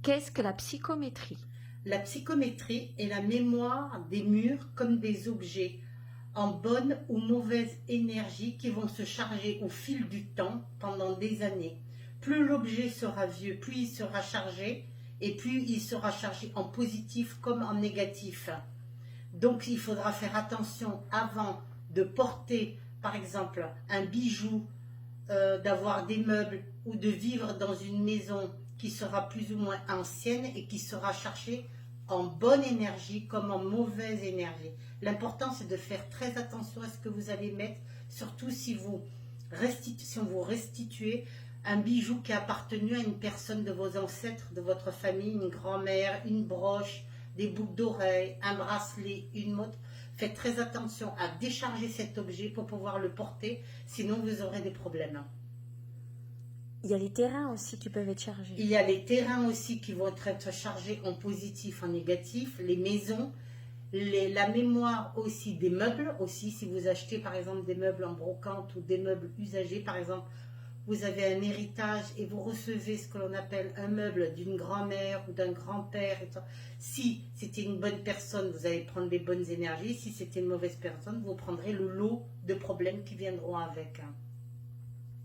Qu'est-ce que la psychométrie? La psychométrie est la mémoire des murs comme des objets en bonne ou mauvaise énergie qui vont se charger au fil du temps pendant des années. Plus l'objet sera vieux, plus il sera chargé et plus il sera chargé en positif comme en négatif. Donc il faudra faire attention avant de porter par exemple un bijou, d'avoir des meubles ou de vivre dans une maison qui sera plus ou moins ancienne et qui sera chargée en bonne énergie comme en mauvaise énergie. L'important c'est de faire très attention à ce que vous allez mettre, surtout si vous restituez un bijou qui a appartenu à une personne de vos ancêtres, de votre famille, une grand-mère, une broche, des boucles d'oreilles, un bracelet, une montre. Faites très attention à décharger cet objet pour pouvoir le porter, sinon vous aurez des problèmes. Il y a les terrains aussi qui peuvent être chargés. Il y a les terrains aussi qui vont être chargés en positif, en négatif, les maisons, la mémoire aussi des meubles, aussi si vous achetez par exemple des meubles en brocante ou des meubles usagés, par exemple vous avez un héritage et vous recevez ce que l'on appelle un meuble d'une grand-mère ou d'un grand-père. Si c'était une bonne personne, vous allez prendre les bonnes énergies. Si c'était une mauvaise personne, vous prendrez le lot de problèmes qui viendront avec.